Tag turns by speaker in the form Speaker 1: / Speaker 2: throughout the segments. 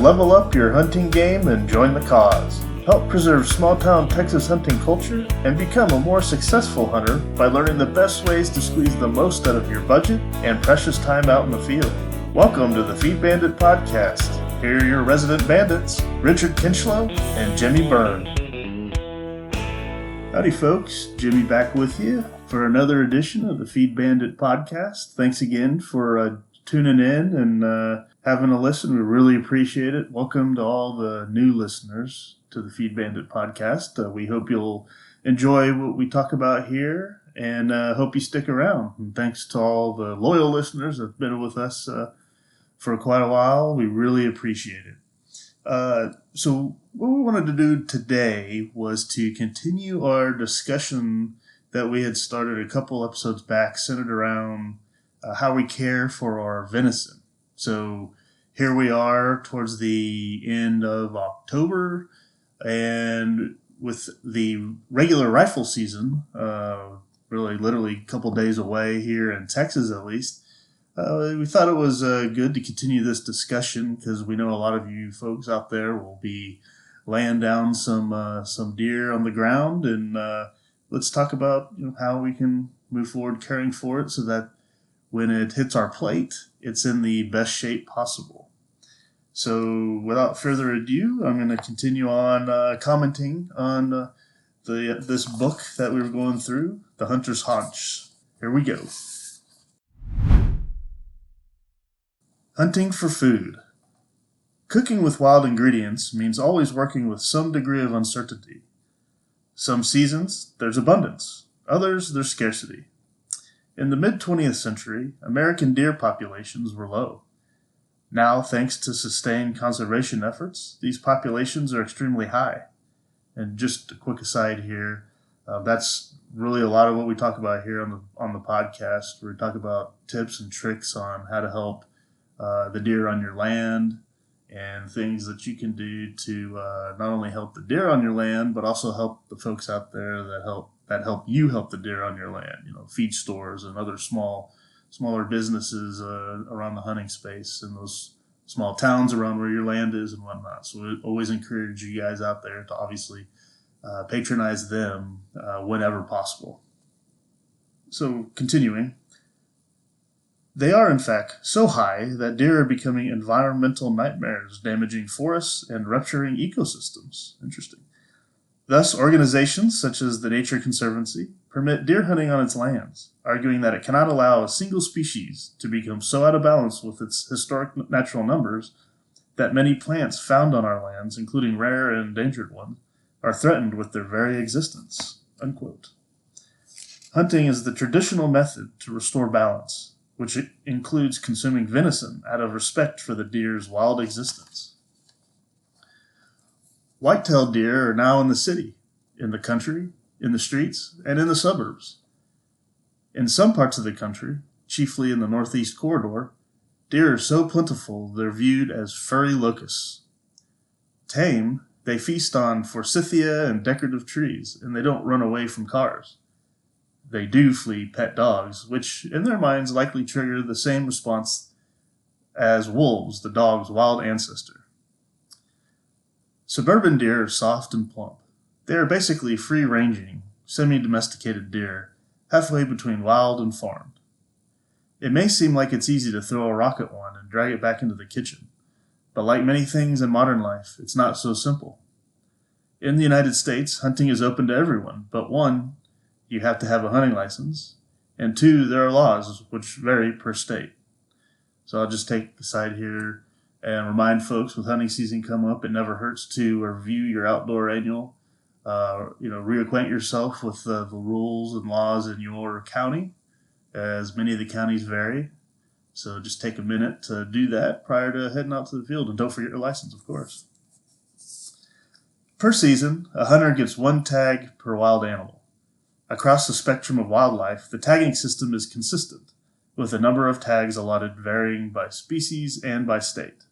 Speaker 1: level up your hunting game and join the cause. Help preserve small-town Texas hunting culture and become a more successful hunter by learning the best ways to squeeze the most out of your budget and precious time out in the field. Welcome to the Feed Bandit Podcast. Here are your resident bandits, Richard Kinchlow and Jimmy Byrne. Howdy folks, Jimmy back with you for another edition of the Feed Bandit Podcast. Thanks again for tuning in and having a listen. We really appreciate it. Welcome to all the new listeners to the Feed Bandit Podcast. We hope you'll enjoy what we talk about here and hope you stick around. And thanks to all the loyal listeners that have been with us for quite a while. We really appreciate it. So what we wanted to do today was to continue our discussion that we had started a couple episodes back, centered around how we care for our venison. So here we are towards the end of October, and with the regular rifle season, really literally a couple days away here in Texas at least, we thought it was good to continue this discussion because we know a lot of you folks out there will be laying down some deer on the ground, and let's talk about how we can move forward caring for it so that when it hits our plate, it's in the best shape possible. So without further ado, I'm going to continue on commenting on this book that we were going through, The Hunter's Haunch. Here we go. Hunting for food. Cooking with wild ingredients means always working with some degree of uncertainty. Some seasons, there's abundance. Others, there's scarcity. In the mid-20th century, American deer populations were low. Now, thanks to sustained conservation efforts, these populations are extremely high. And just a quick aside here, that's really a lot of what we talk about here on the podcast. We talk about tips and tricks on how to help the deer on your land and things that you can do to not only help the deer on your land, but also help the folks out there that help you help the deer on your land. Feed stores and other smaller businesses around the hunting space and those small towns around where your land is and whatnot. So we always encourage you guys out there to obviously patronize them whenever possible. So continuing. They are, in fact, so high that deer are becoming environmental nightmares, damaging forests and rupturing ecosystems. Interesting. Thus, organizations such as the Nature Conservancy permit deer hunting on its lands, arguing that it cannot allow a single species to become so out of balance with its historic natural numbers that many plants found on our lands, including rare and endangered ones, are threatened with their very existence. Unquote. Hunting is the traditional method to restore balance, which includes consuming venison out of respect for the deer's wild existence. White-tailed deer are now in the city, in the country, in the streets, and in the suburbs. In some parts of the country, chiefly in the northeast corridor, deer are so plentiful they're viewed as furry locusts. Tame, they feast on forsythia and decorative trees, and they don't run away from cars. They do flee pet dogs, which in their minds likely trigger the same response as wolves, the dog's wild ancestor. Suburban deer are soft and plump. They are basically free-ranging, semi-domesticated deer, halfway between wild and farmed. It may seem like it's easy to throw a rock at one and drag it back into the kitchen, but like many things in modern life, it's not so simple. In the United States, hunting is open to everyone, but one, you have to have a hunting license, and two, there are laws which vary per state. So I'll just take the side here and remind folks with hunting season come up, it never hurts to review your outdoor annual, reacquaint yourself with the rules and laws in your county, as many of the counties vary. So just take a minute to do that prior to heading out to the field, and don't forget your license, of course. Per season, a hunter gets one tag per wild animal. Across the spectrum of wildlife, the tagging system is consistent, with the number of tags allotted varying by species and by state,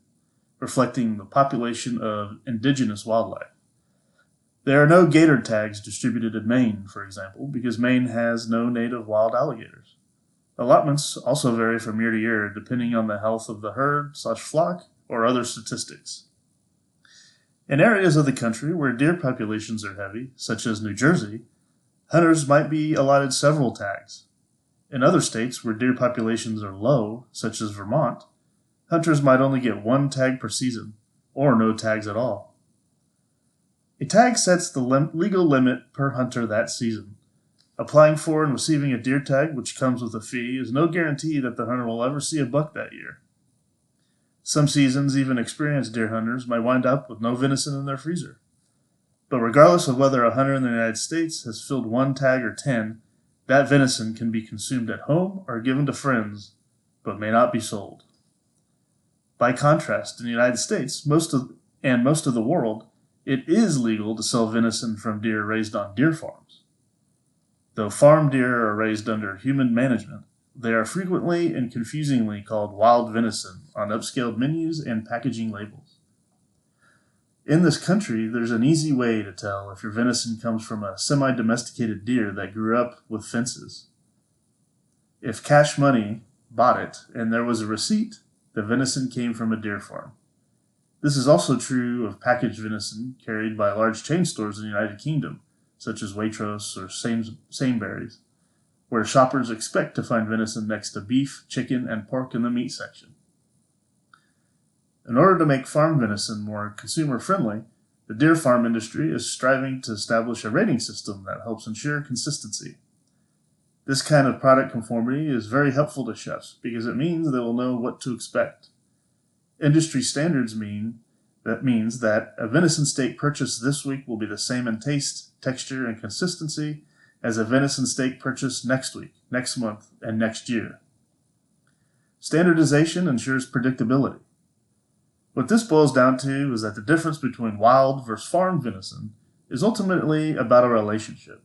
Speaker 1: reflecting the population of indigenous wildlife. There are no gator tags distributed in Maine, for example, because Maine has no native wild alligators. Allotments also vary from year to year, depending on the health of the herd/flock or other statistics. In areas of the country where deer populations are heavy, such as New Jersey, hunters might be allotted several tags. In other states where deer populations are low, such as Vermont, hunters might only get one tag per season, or no tags at all. A tag sets the legal limit per hunter that season. Applying for and receiving a deer tag, which comes with a fee, is no guarantee that the hunter will ever see a buck that year. Some seasons, even experienced deer hunters might wind up with no venison in their freezer. But regardless of whether a hunter in the United States has filled one tag or 10, that venison can be consumed at home or given to friends, but may not be sold. By contrast, in the United States, most of the world, it is legal to sell venison from deer raised on deer farms. Though farm deer are raised under human management, they are frequently and confusingly called wild venison on upscaled menus and packaging labels. In this country, there's an easy way to tell if your venison comes from a semi-domesticated deer that grew up with fences. If cash money bought it and there was a receipt, the venison came from a deer farm. This is also true of packaged venison carried by large chain stores in the United Kingdom, such as Waitrose or Sainsbury's, where shoppers expect to find venison next to beef, chicken, and pork in the meat section. In order to make farm venison more consumer-friendly, the deer farm industry is striving to establish a rating system that helps ensure consistency. This kind of product conformity is very helpful to chefs because it means they will know what to expect. Industry standards means that a venison steak purchased this week will be the same in taste, texture, and consistency as a venison steak purchased next week, next month, and next year. Standardization ensures predictability. What this boils down to is that the difference between wild versus farm venison is ultimately about a relationship.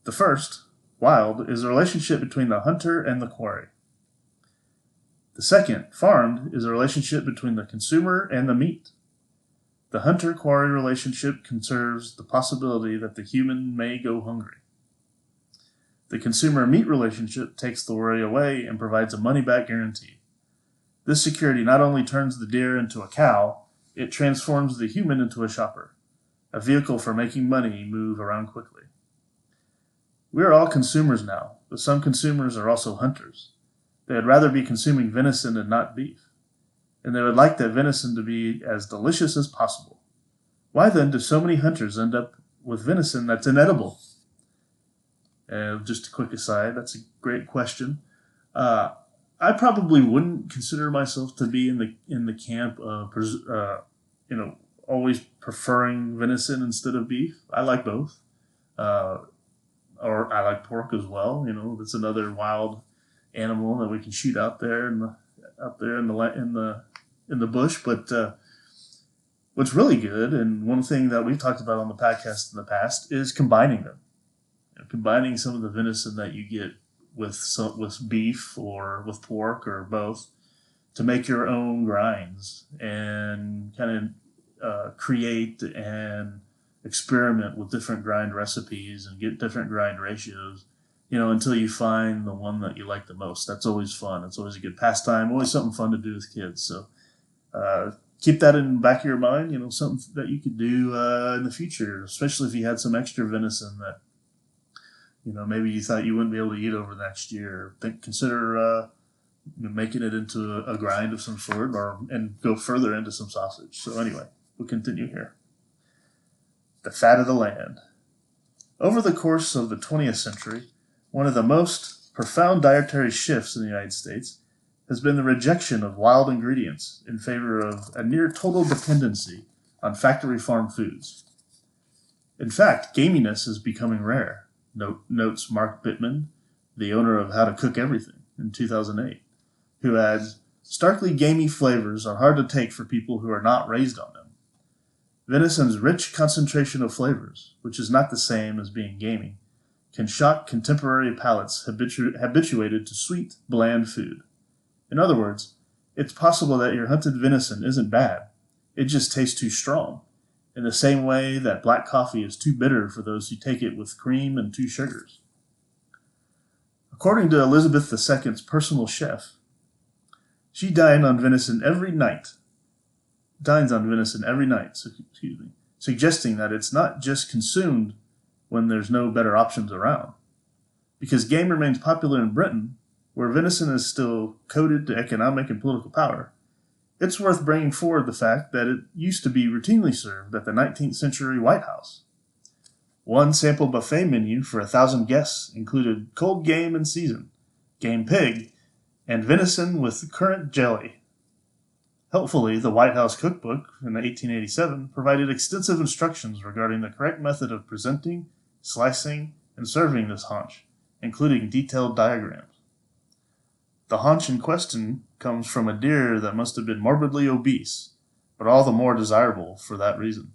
Speaker 1: The first, wild, is a relationship between the hunter and the quarry. The second, farmed, is a relationship between the consumer and the meat. The hunter-quarry relationship conserves the possibility that the human may go hungry. The consumer-meat relationship takes the worry away and provides a money-back guarantee. This security not only turns the deer into a cow, it transforms the human into a shopper, a vehicle for making money move around quickly. We are all consumers now, but some consumers are also hunters. They would rather be consuming venison and not beef, and they would like that venison to be as delicious as possible. Why then do so many hunters end up with venison that's inedible? Just a quick aside, that's a great question. I probably wouldn't consider myself to be in the camp of always preferring venison instead of beef. I like both, or I like pork as well. That's another wild animal that we can shoot out there in the bush. But what's really good, and one thing that we've talked about on the podcast in the past, is combining them. Combining some of the venison that you get with beef or with pork or both to make your own grinds and kind of create and experiment with different grind recipes and get different grind ratios, until you find the one that you like the most. That's always fun. It's always a good pastime, always something fun to do with kids. So keep that in the back of your mind, something that you could do in the future, especially if you had some extra venison that maybe you thought you wouldn't be able to eat over the next year. Consider making it into a grind of some sort, and go further into some sausage. So anyway, we'll continue here. The fat of the land. Over the course of the 20th century, one of the most profound dietary shifts in the United States has been the rejection of wild ingredients in favor of a near total dependency on factory farm foods. In fact, gaminess is becoming rare, notes Mark Bittman, the owner of How to Cook Everything, in 2008, who adds, "Starkly gamey flavors are hard to take for people who are not raised on them. Venison's rich concentration of flavors, which is not the same as being gamey, can shock contemporary palates habituated to sweet, bland food. In other words, it's possible that your hunted venison isn't bad, it just tastes too strong, in the same way that black coffee is too bitter for those who take it with cream and 2 sugars." According to Elizabeth II's personal chef, she dined on venison every night. dines on venison every night, suggesting that it's not just consumed when there's no better options around. Because game remains popular in Britain, where venison is still coded to economic and political power, it's worth bringing forward the fact that it used to be routinely served at the 19th century White House. One sample buffet menu for 1,000 guests included cold game in season, game pig, and venison with currant jelly. Helpfully, the White House cookbook in 1887 provided extensive instructions regarding the correct method of presenting, slicing, and serving this haunch, including detailed diagrams. The haunch in question comes from a deer that must have been morbidly obese, but all the more desirable for that reason.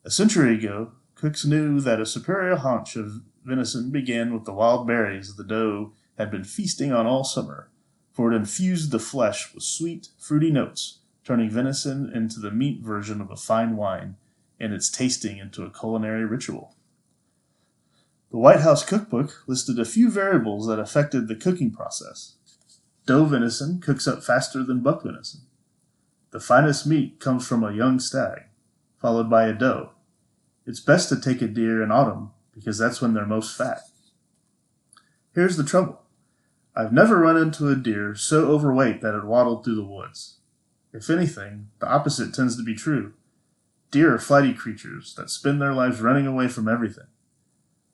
Speaker 1: A century ago, cooks knew that a superior haunch of venison began with the wild berries the doe had been feasting on all summer, for it infused the flesh with sweet, fruity notes, turning venison into the meat version of a fine wine, and its tasting into a culinary ritual. The White House cookbook listed a few variables that affected the cooking process. Doe venison cooks up faster than buck venison. The finest meat comes from a young stag, followed by a doe. It's best to take a deer in autumn because that's when they're most fat. Here's the trouble. I've never run into a deer so overweight that it waddled through the woods. If anything, the opposite tends to be true. Deer are flighty creatures that spend their lives running away from everything.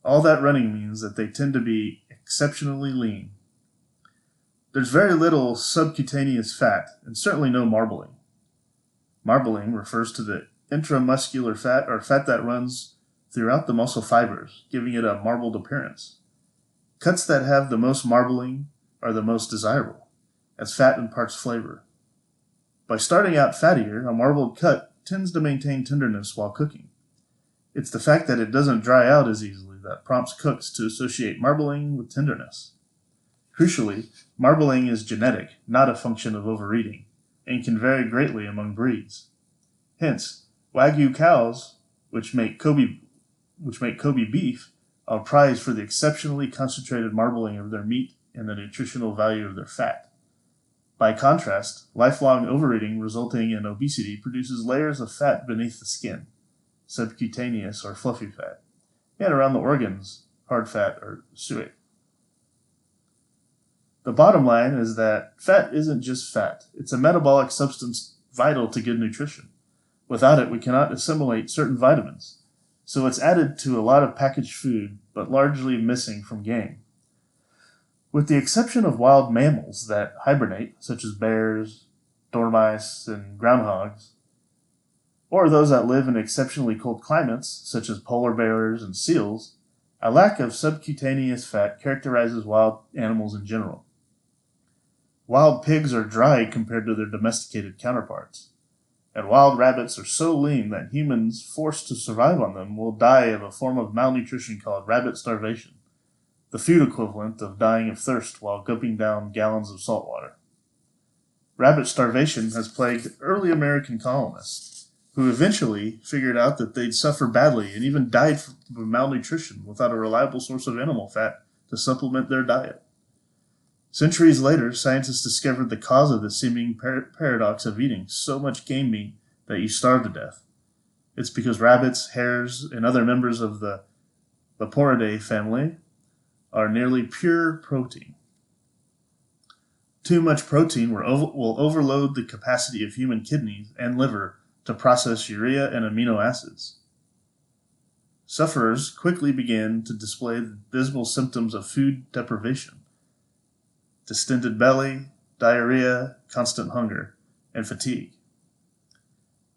Speaker 1: All that running means that they tend to be exceptionally lean. There's very little subcutaneous fat, and certainly no marbling. Marbling refers to the intramuscular fat, or fat that runs throughout the muscle fibers, giving it a marbled appearance. Cuts that have the most marbling are the most desirable, as fat imparts flavor. By starting out fattier, a marbled cut tends to maintain tenderness while cooking. It's the fact that it doesn't dry out as easily that prompts cooks to associate marbling with tenderness. Crucially, marbling is genetic, not a function of overeating, and can vary greatly among breeds. Hence, Wagyu cows, which make Kobe beef, are prized for the exceptionally concentrated marbling of their meat and the nutritional value of their fat. By contrast, lifelong overeating resulting in obesity produces layers of fat beneath the skin, subcutaneous or fluffy fat, and around the organs, hard fat or suet. The bottom line is that fat isn't just fat. It's a metabolic substance vital to good nutrition. Without it, we cannot assimilate certain vitamins. So it's added to a lot of packaged food, but largely missing from game. With the exception of wild mammals that hibernate, such as bears, dormice, and groundhogs, or those that live in exceptionally cold climates, such as polar bears and seals, a lack of subcutaneous fat characterizes wild animals in general. Wild pigs are dry compared to their domesticated counterparts, and wild rabbits are so lean that humans forced to survive on them will die of a form of malnutrition called rabbit starvation, the food equivalent of dying of thirst while gulping down gallons of salt water. Rabbit starvation has plagued early American colonists, who eventually figured out that they'd suffer badly and even died from malnutrition without a reliable source of animal fat to supplement their diet. Centuries later, scientists discovered the cause of the seeming paradox of eating so much game meat that you starve to death. It's because rabbits, hares, and other members of the Leporidae family are nearly pure protein. Too much protein will overload the capacity of human kidneys and liver to process urea and amino acids. Sufferers quickly began to display the dismal symptoms of food deprivation: distended belly, diarrhea, constant hunger, and fatigue.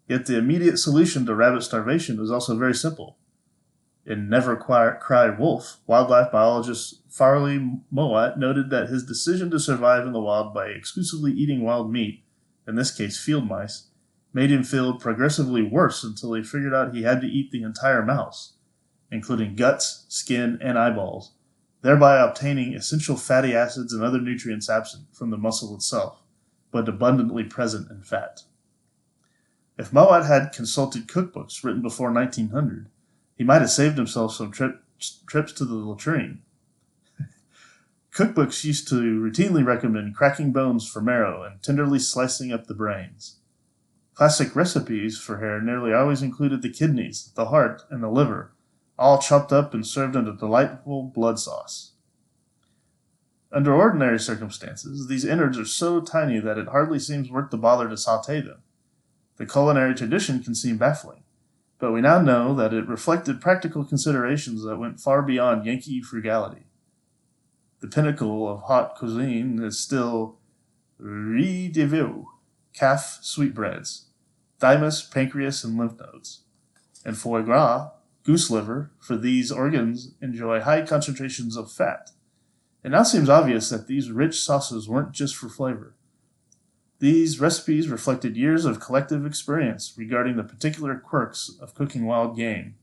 Speaker 1: Yet the immediate solution to rabbit starvation is also very simple. In Never Cry Wolf, wildlife biologist Farley Mowat noted that his decision to survive in the wild by exclusively eating wild meat, in this case field mice, made him feel progressively worse until he figured out he had to eat the entire mouse, including guts, skin, and eyeballs, thereby obtaining essential fatty acids and other nutrients absent from the muscle itself, but abundantly present in fat. If Mowat had consulted cookbooks written before 1900, he might have saved himself some trips to the latrine. Cookbooks used to routinely recommend cracking bones for marrow and tenderly slicing up the brains. Classic recipes for hare nearly always included the kidneys, the heart, and the liver, all chopped up and served in a delightful blood sauce. Under ordinary circumstances, these innards are so tiny that it hardly seems worth the bother to saute them. The culinary tradition can seem baffling, but we now know that it reflected practical considerations that went far beyond Yankee frugality. The pinnacle of haute cuisine is still riz de veau, calf sweetbreads, thymus, pancreas, and lymph nodes, and foie gras, goose liver, for these organs enjoy high concentrations of fat. It now seems obvious that these rich sauces weren't just for flavor. These recipes reflected years of collective experience regarding the particular quirks of cooking wild game,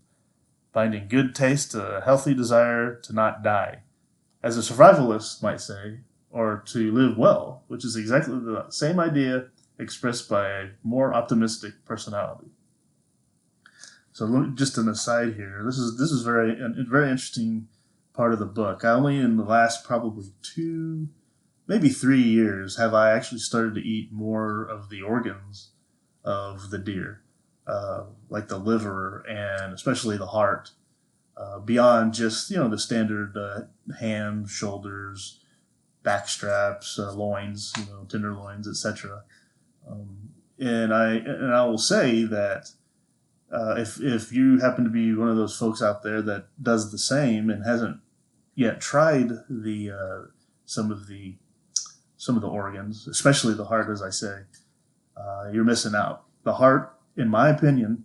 Speaker 1: binding good taste to a healthy desire to not die, as a survivalist might say, or to live well, which is exactly the same idea expressed by a more optimistic personality. So just an aside here, this is a very interesting part of the book. Only in the last probably 2, maybe 3 years have I actually started to eat more of the organs of the deer, like the liver and especially the heart, beyond just the standard ham, shoulders, back straps, loins, tenderloins, etc. And I will say that if you happen to be one of those folks out there that does the same and hasn't yet tried the some of the organs, especially the heart, as I say, you're missing out. The heart, in my opinion,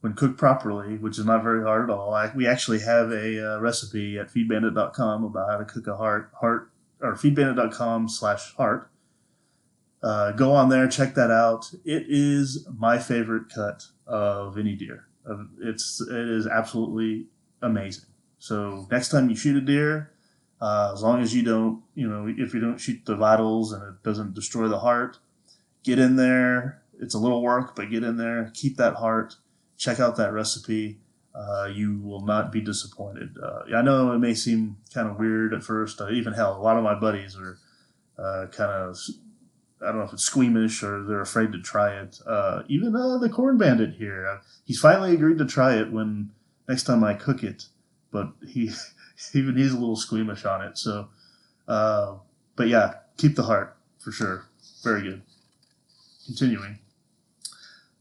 Speaker 1: when cooked properly, which is not very hard at all, we actually have a recipe at feedbandit.com about how to cook a heart, or feedbandit.com/heart. Go on there, check that out. It is my favorite cut of any deer. It is absolutely amazing. So next time you shoot a deer, as long as you don't, if you don't shoot the vitals and it doesn't destroy the heart, get in there. It's a little work, but get in there, keep that heart, check out that recipe. You will not be disappointed. I know it may seem kind of weird at first. Even hell, a lot of my buddies are kind of, I don't know if it's squeamish or they're afraid to try it. Even the Corn Bandit here, he's finally agreed to try it when next time I cook it, but he's a little squeamish on it. So, but yeah, keep the heart for sure. Very good. Continuing.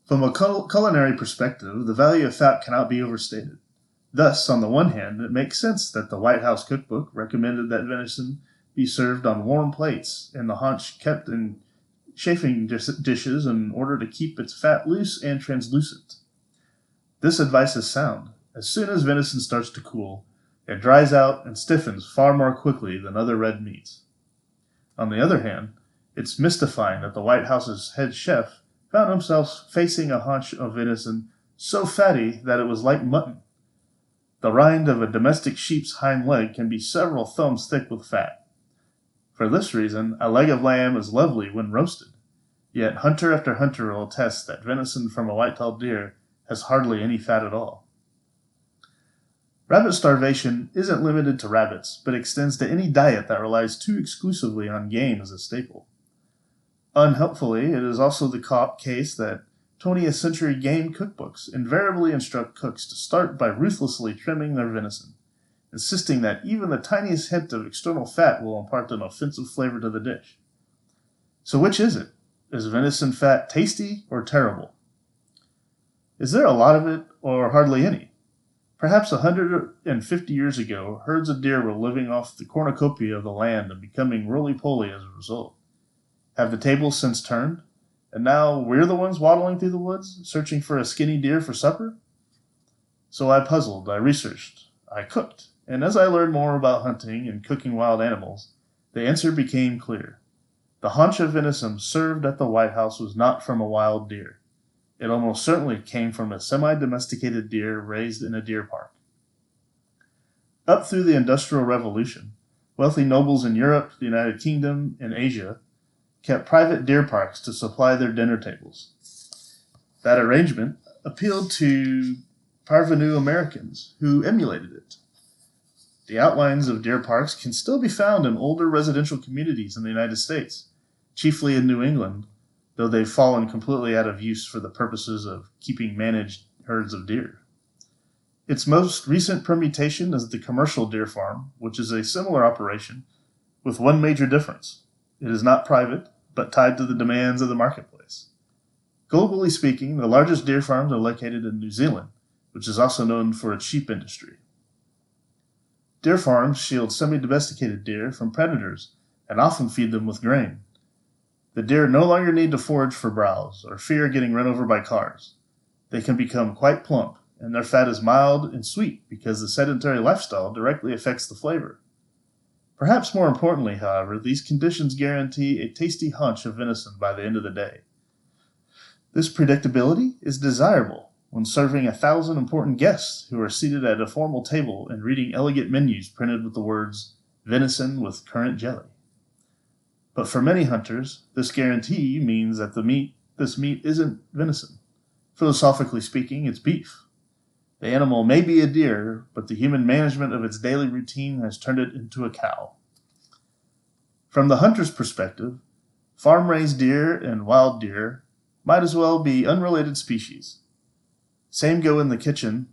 Speaker 1: From a culinary perspective, the value of fat cannot be overstated. Thus, on the one hand, it makes sense that the White House cookbook recommended that venison be served on warm plates and the haunch kept in chafing dishes in order to keep its fat loose and translucent. This advice is sound. As soon as venison starts to cool, it dries out and stiffens far more quickly than other red meats. On the other hand, it's mystifying that the White House's head chef found himself facing a haunch of venison so fatty that it was like mutton. The rind of a domestic sheep's hind leg can be several thumbs thick with fat. For this reason, a leg of lamb is lovely when roasted, yet hunter after hunter will attest that venison from a white-tailed deer has hardly any fat at all. Rabbit starvation isn't limited to rabbits, but extends to any diet that relies too exclusively on game as a staple. Unhelpfully, it is also the case that 20th century game cookbooks invariably instruct cooks to start by ruthlessly trimming their venison, insisting that even the tiniest hint of external fat will impart an offensive flavor to the dish. So which is it? Is venison fat tasty or terrible? Is there a lot of it or hardly any? Perhaps 150 years ago, herds of deer were living off the cornucopia of the land and becoming roly-poly as a result. Have the tables since turned? And now we're the ones waddling through the woods, searching for a skinny deer for supper? So I puzzled, I researched, I cooked, and as I learned more about hunting and cooking wild animals, the answer became clear. The haunch of venison served at the White House was not from a wild deer. It almost certainly came from a semi-domesticated deer raised in a deer park. Up through the Industrial Revolution, wealthy nobles in Europe, the United Kingdom, and Asia kept private deer parks to supply their dinner tables. That arrangement appealed to parvenu Americans who emulated it. The outlines of deer parks can still be found in older residential communities in the United States, chiefly in New England, though they've fallen completely out of use for the purposes of keeping managed herds of deer. Its most recent permutation is the commercial deer farm, which is a similar operation, with one major difference. It is not private, but tied to the demands of the marketplace. Globally speaking, the largest deer farms are located in New Zealand, which is also known for its sheep industry. Deer farms shield semi-domesticated deer from predators and often feed them with grain. The deer no longer need to forage for browse or fear getting run over by cars. They can become quite plump, and their fat is mild and sweet because the sedentary lifestyle directly affects the flavor. Perhaps more importantly, however, these conditions guarantee a tasty haunch of venison by the end of the day. This predictability is desirable when serving 1,000 important guests who are seated at a formal table and reading elegant menus printed with the words, "venison with currant jelly." But for many hunters, this guarantee means that this meat isn't venison. Philosophically speaking, it's beef. The animal may be a deer, but the human management of its daily routine has turned it into a cow. From the hunter's perspective, farm-raised deer and wild deer might as well be unrelated species. Same go in the kitchen,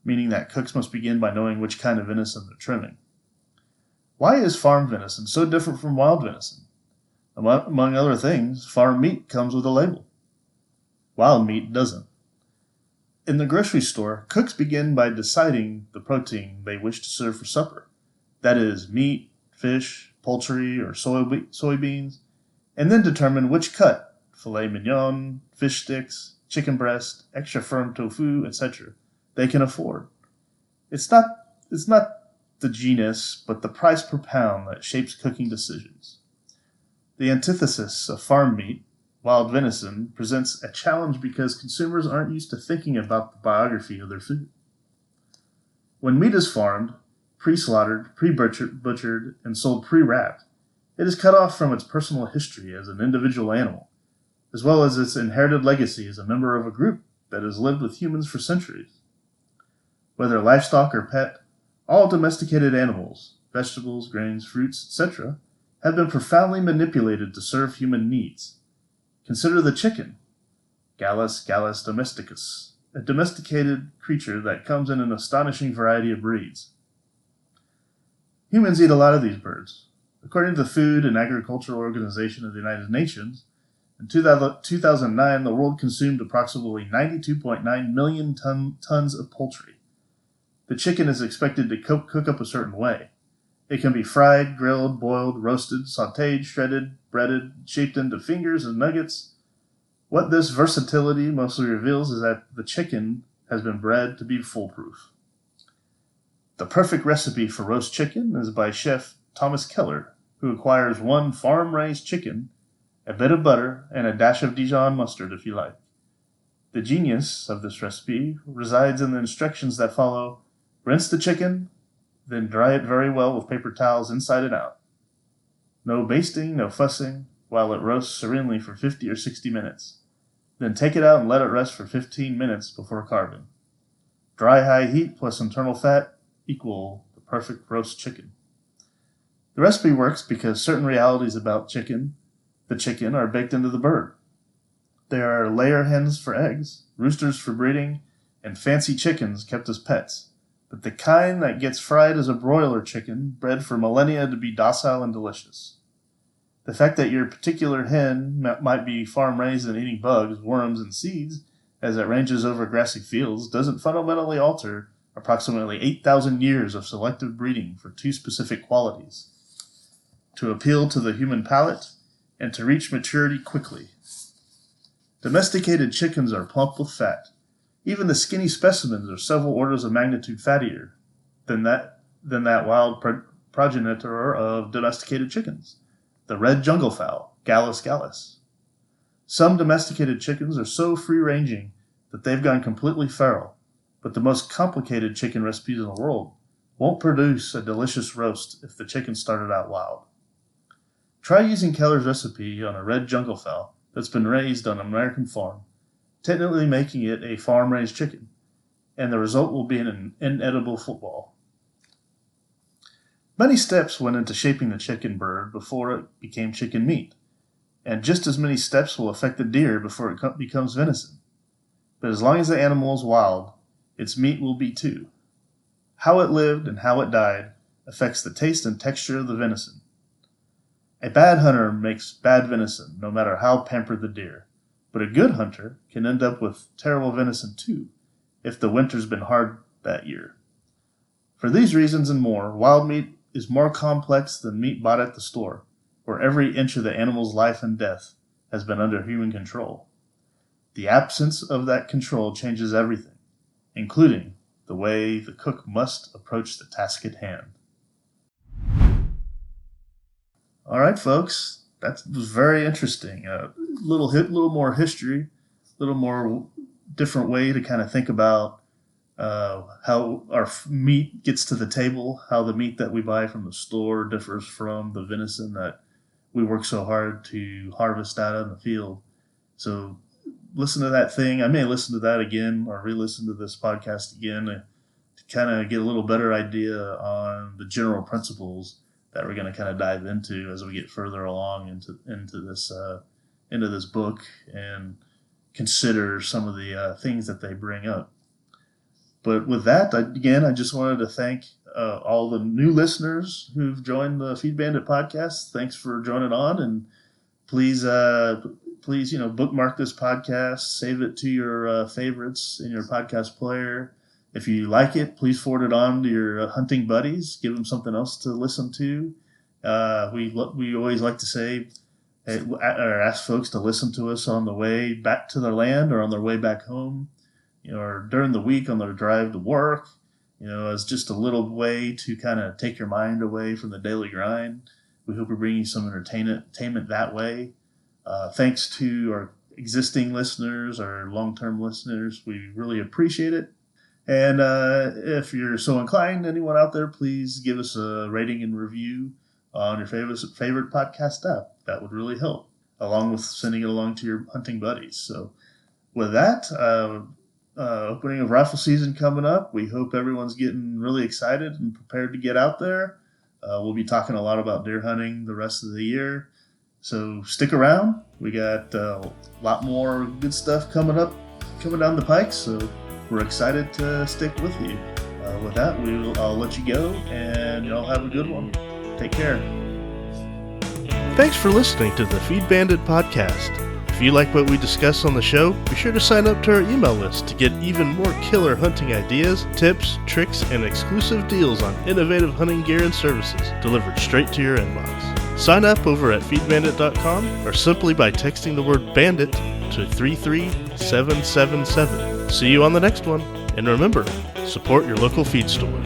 Speaker 1: meaning that cooks must begin by knowing which kind of venison they're trimming. Why is farm venison so different from wild venison? Among other things, farm meat comes with a label. Wild meat doesn't. In the grocery store, cooks begin by deciding the protein they wish to serve for supper. That is, meat, fish, poultry, or soybeans, and then determine which cut, filet mignon, fish sticks, chicken breast, extra firm tofu, etc., they can afford. It's not the genus, but the price per pound that shapes cooking decisions. The antithesis of farm meat, wild venison, presents a challenge because consumers aren't used to thinking about the biography of their food. When meat is farmed, pre-slaughtered, pre-butchered, and sold pre-wrapped, it is cut off from its personal history as an individual animal, as well as its inherited legacy as a member of a group that has lived with humans for centuries. Whether livestock or pet, all domesticated animals, vegetables, grains, fruits, etc., have been profoundly manipulated to serve human needs. Consider the chicken, Gallus domesticus, a domesticated creature that comes in an astonishing variety of breeds. Humans eat a lot of these birds. According to the Food and Agricultural Organization of the United Nations, in 2009, the world consumed approximately 92.9 million tons of poultry. The chicken is expected to cook up a certain way. It can be fried, grilled, boiled, roasted, sautéed, shredded, breaded, shaped into fingers and nuggets. What this versatility mostly reveals is that the chicken has been bred to be foolproof. The perfect recipe for roast chicken is by Chef Thomas Keller, who acquires one farm-raised chicken, a bit of butter, and a dash of Dijon mustard if you like. The genius of this recipe resides in the instructions that follow: rinse the chicken, then dry it very well with paper towels inside and out. No basting, no fussing, while it roasts serenely for 50 or 60 minutes. Then take it out and let it rest for 15 minutes before carving. Dry high heat plus internal fat equal the perfect roast chicken. The recipe works because certain realities about the chicken are baked into the bird. There are layer hens for eggs, roosters for breeding, and fancy chickens kept as pets. But the kind that gets fried is a broiler chicken, bred for millennia to be docile and delicious. The fact that your particular hen might be farm-raised and eating bugs, worms, and seeds as it ranges over grassy fields doesn't fundamentally alter approximately 8,000 years of selective breeding for two specific qualities: to appeal to the human palate and to reach maturity quickly. Domesticated chickens are plump with fat. Even the skinny specimens are several orders of magnitude fattier than that wild progenitor of domesticated chickens, the red jungle fowl, Gallus. Some domesticated chickens are so free-ranging that they've gone completely feral, but the most complicated chicken recipes in the world won't produce a delicious roast if the chicken started out wild. Try using Keller's recipe on a red jungle fowl that's been raised on an American farm, technically making it a farm-raised chicken, and the result will be an inedible football. Many steps went into shaping the chicken bird before it became chicken meat, and just as many steps will affect the deer before it becomes venison. But as long as the animal is wild, its meat will be too. How it lived and how it died affects the taste and texture of the venison. A bad hunter makes bad venison, no matter how pampered the deer. But a good hunter can end up with terrible venison too, if the winter's been hard that year. For these reasons and more, wild meat is more complex than meat bought at the store, where every inch of the animal's life and death has been under human control. The absence of that control changes everything, including the way the cook must approach the task at hand. All right, folks, that was very interesting. Little more history, a little more different way to kind of think about how our meat gets to the table, how the meat that we buy from the store differs from the venison that we work so hard to harvest out in the field. So listen to that thing. I may listen to that again or re-listen to this podcast again to kind of get a little better idea on the general principles that we're going to kind of dive into as we get further along into this book and consider some of the things that they bring up. But with that, I just wanted to thank all the new listeners who've joined the Feed Bandit podcast. Thanks for joining on, and please, bookmark this podcast, save it to your favorites in your podcast player. If you like it, please forward it on to your hunting buddies. Give them something else to listen to. We always like to say, or ask folks to listen to us on the way back to their land or on their way back home, or during the week on their drive to work, as just a little way to kind of take your mind away from the daily grind. We hope we bring you some entertainment that way. Thanks to our existing listeners, our long-term listeners. We really appreciate it. And if you're so inclined, anyone out there, please give us a rating and review on your favorite podcast app. That would really help, along with sending it along to your hunting buddies. So with that, opening of rifle season coming up. We hope everyone's getting really excited and prepared to get out there. We'll be talking a lot about deer hunting the rest of the year. So stick around. We got a lot more good stuff coming down the pike. So we're excited to stick with you. With that, I'll let you go, and y'all have a good one. Take care.
Speaker 2: Thanks for listening to the Feed Bandit Podcast. If you like what we discuss on the show, be sure to sign up to our email list to get even more killer hunting ideas, tips, tricks, and exclusive deals on innovative hunting gear and services delivered straight to your inbox. Sign up over at feedbandit.com or simply by texting the word bandit to 33777. See you on the next one, and remember, support your local feed store.